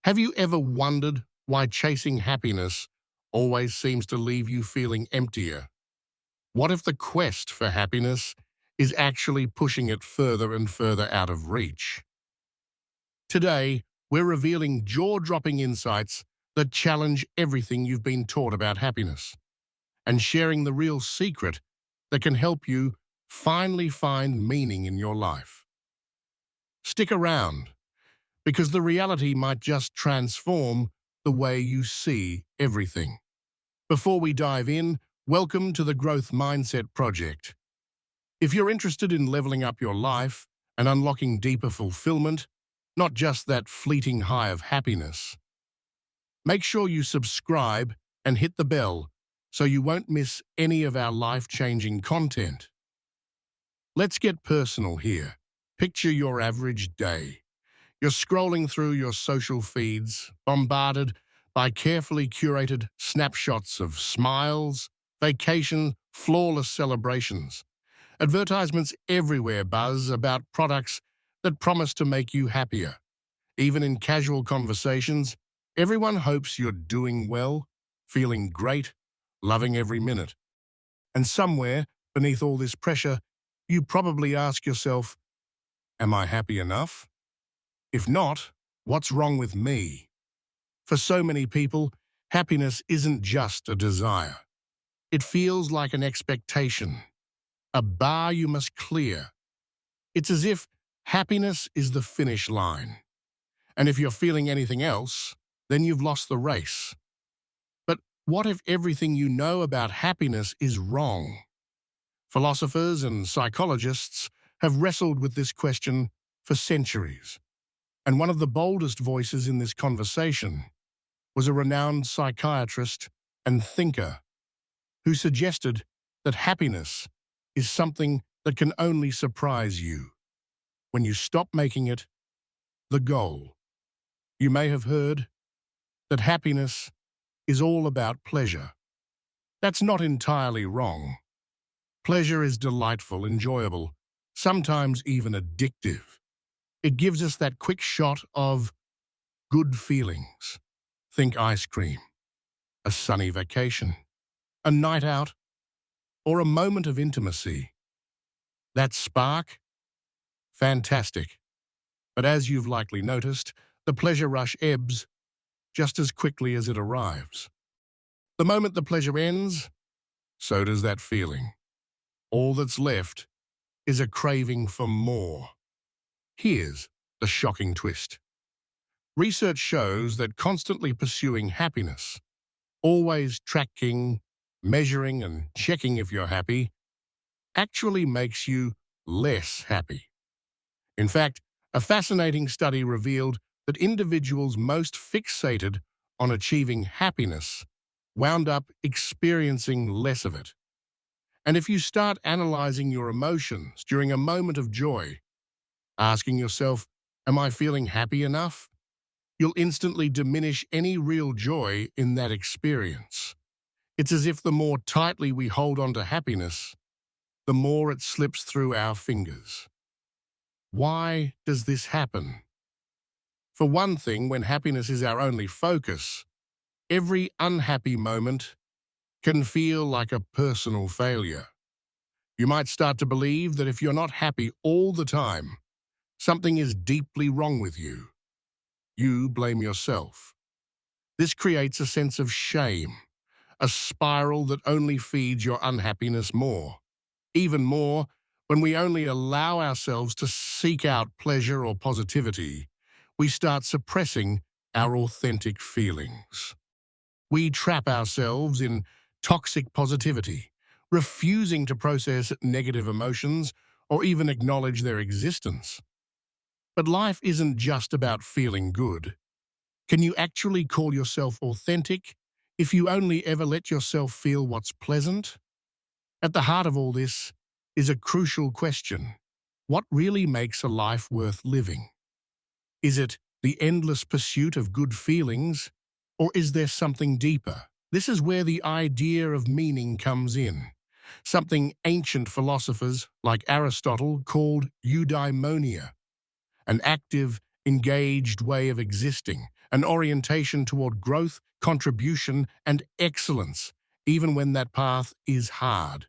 Have you ever wondered why chasing happiness always seems to leave you feeling emptier? What if the quest for happiness is actually pushing it further and further out of reach? Today, we're revealing jaw-dropping insights that challenge everything you've been taught about happiness and sharing the real secret that can help you finally find meaning in your life. Stick around, because the reality might just transform the way you see everything. Before we dive in, welcome to the Growth Mindset Project. If you're interested in leveling up your life and unlocking deeper fulfillment, not just that fleeting high of happiness, make sure you subscribe and hit the bell so you won't miss any of our life-changing content. Let's get personal here. Picture your average day. You're scrolling through your social feeds, bombarded by carefully curated snapshots of smiles, vacation, flawless celebrations. Advertisements everywhere buzz about products that promise to make you happier. Even in casual conversations, everyone hopes you're doing well, feeling great, loving every minute. And somewhere, beneath all this pressure, you probably ask yourself, am I happy enough? If not, what's wrong with me? For so many people, happiness isn't just a desire. It feels like an expectation, a bar you must clear. It's as if happiness is the finish line. And if you're feeling anything else, then you've lost the race. But what if everything you know about happiness is wrong? Philosophers and psychologists have wrestled with this question for centuries. And one of the boldest voices in this conversation was a renowned psychiatrist and thinker who suggested that happiness is something that can only surprise you when you stop making it the goal. You may have heard that happiness is all about pleasure. That's not entirely wrong. Pleasure is delightful, enjoyable, sometimes even addictive. It gives us that quick shot of good feelings. Think ice cream, a sunny vacation, a night out, or a moment of intimacy. That spark? Fantastic. But as you've likely noticed, the pleasure rush ebbs just as quickly as it arrives. The moment the pleasure ends, so does that feeling. All that's left is a craving for more. Here's the shocking twist. Research shows that constantly pursuing happiness, always tracking, measuring, and checking if you're happy, actually makes you less happy. In fact, a fascinating study revealed that individuals most fixated on achieving happiness wound up experiencing less of it. And if you start analyzing your emotions during a moment of joy, asking yourself, am I feeling happy enough? You'll instantly diminish any real joy in that experience. It's as if the more tightly we hold on to happiness, the more it slips through our fingers. Why does this happen? For one thing, when happiness is our only focus, every unhappy moment can feel like a personal failure. You might start to believe that if you're not happy all the time, something is deeply wrong with you. You blame yourself. This creates a sense of shame, a spiral that only feeds your unhappiness more. Even more, when we only allow ourselves to seek out pleasure or positivity, we start suppressing our authentic feelings. We trap ourselves in toxic positivity, refusing to process negative emotions or even acknowledge their existence. But life isn't just about feeling good. Can you actually call yourself authentic if you only ever let yourself feel what's pleasant? At the heart of all this is a crucial question. What really makes a life worth living? Is it the endless pursuit of good feelings, or is there something deeper? This is where the idea of meaning comes in, something ancient philosophers like Aristotle called eudaimonia, an active, engaged way of existing, an orientation toward growth, contribution, and excellence, even when that path is hard.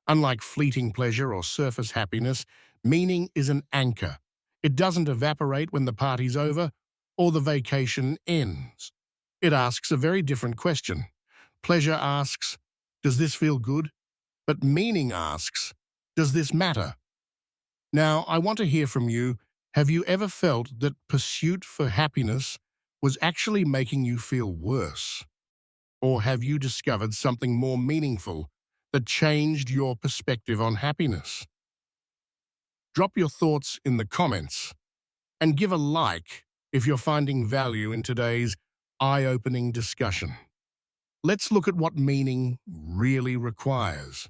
Unlike fleeting pleasure or surface happiness, meaning is an anchor. It doesn't evaporate when the party's over or the vacation ends. It asks a very different question. Pleasure asks, does this feel good? But meaning asks, does this matter? Now, I want to hear from you. Have you ever felt that pursuit for happiness was actually making you feel worse? Or have you discovered something more meaningful that changed your perspective on happiness? Drop your thoughts in the comments and give a like if you're finding value in today's eye-opening discussion. Let's look at what meaning really requires.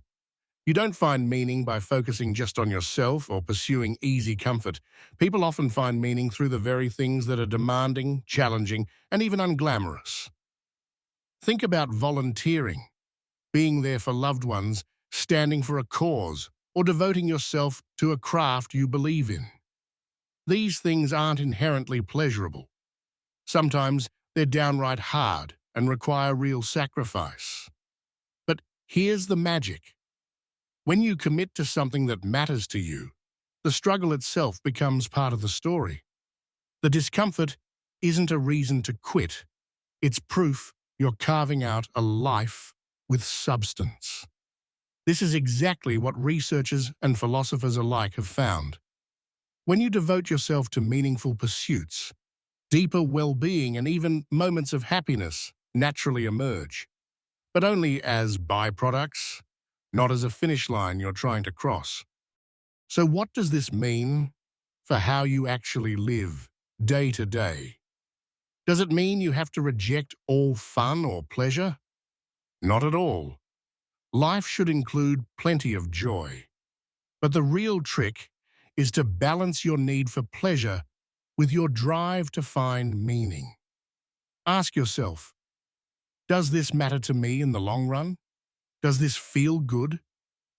You don't find meaning by focusing just on yourself or pursuing easy comfort. People often find meaning through the very things that are demanding, challenging, and even unglamorous. Think about volunteering, being there for loved ones, standing for a cause, or devoting yourself to a craft you believe in. These things aren't inherently pleasurable. Sometimes they're downright hard and require real sacrifice. But here's the magic. When you commit to something that matters to you, the struggle itself becomes part of the story. The discomfort isn't a reason to quit. It's proof you're carving out a life with substance. This is exactly what researchers and philosophers alike have found. When you devote yourself to meaningful pursuits, deeper well-being and even moments of happiness naturally emerge, but only as byproducts, not as a finish line you're trying to cross. So what does this mean for how you actually live day to day? Does it mean you have to reject all fun or pleasure? Not at all. Life should include plenty of joy. But the real trick is to balance your need for pleasure with your drive to find meaning. Ask yourself, does this matter to me in the long run? Does this feel good?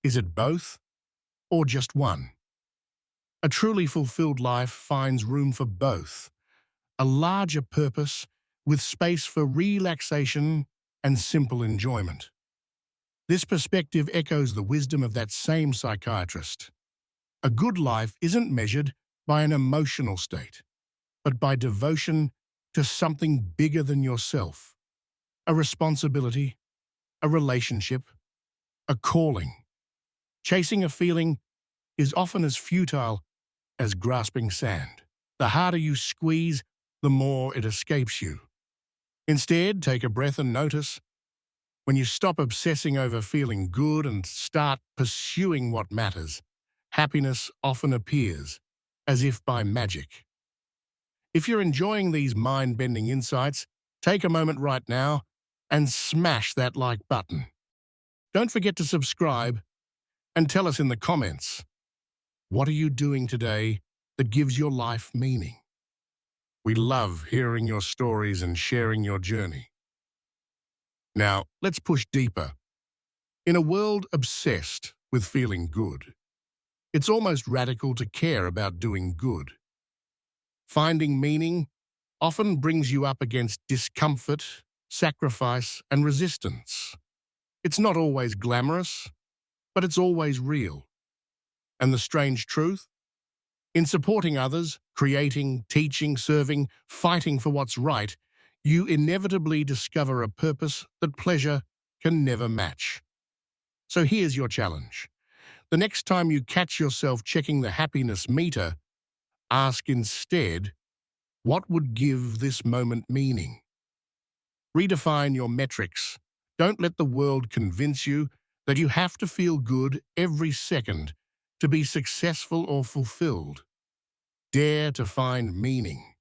Is it both? Or just one? A truly fulfilled life finds room for both, a larger purpose with space for relaxation and simple enjoyment. This perspective echoes the wisdom of that same psychiatrist. A good life isn't measured by an emotional state, but by devotion to something bigger than yourself. A responsibility, a relationship, a calling. Chasing a feeling is often as futile as grasping sand. The harder you squeeze, the more it escapes you. Instead, take a breath and notice. When you stop obsessing over feeling good and start pursuing what matters, happiness often appears, as if by magic. If you're enjoying these mind-bending insights, take a moment right now and smash that like button. Don't forget to subscribe and tell us in the comments, what are you doing today that gives your life meaning? We love hearing your stories and sharing your journey. Now, let's push deeper. In a world obsessed with feeling good, it's almost radical to care about doing good. Finding meaning often brings you up against discomfort, sacrifice, and resistance. It's not always glamorous, but it's always real. And the strange truth? In supporting others, creating, teaching, serving, fighting for what's right, you inevitably discover a purpose that pleasure can never match. So here's your challenge. The next time you catch yourself checking the happiness meter, ask instead, what would give this moment meaning? Redefine your metrics. Don't let the world convince you that you have to feel good every second to be successful or fulfilled. Dare to find meaning,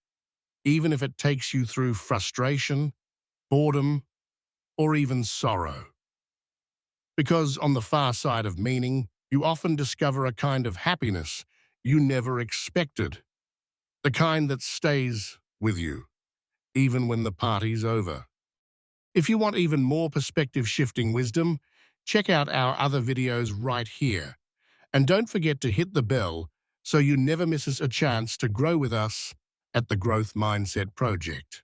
even if it takes you through frustration, boredom, or even sorrow. Because on the far side of meaning, you often discover a kind of happiness you never expected, the kind that stays with you, even when the party's over. If you want even more perspective-shifting wisdom, check out our other videos right here. And don't forget to hit the bell so you never miss a chance to grow with us at the Growth Mindset Project.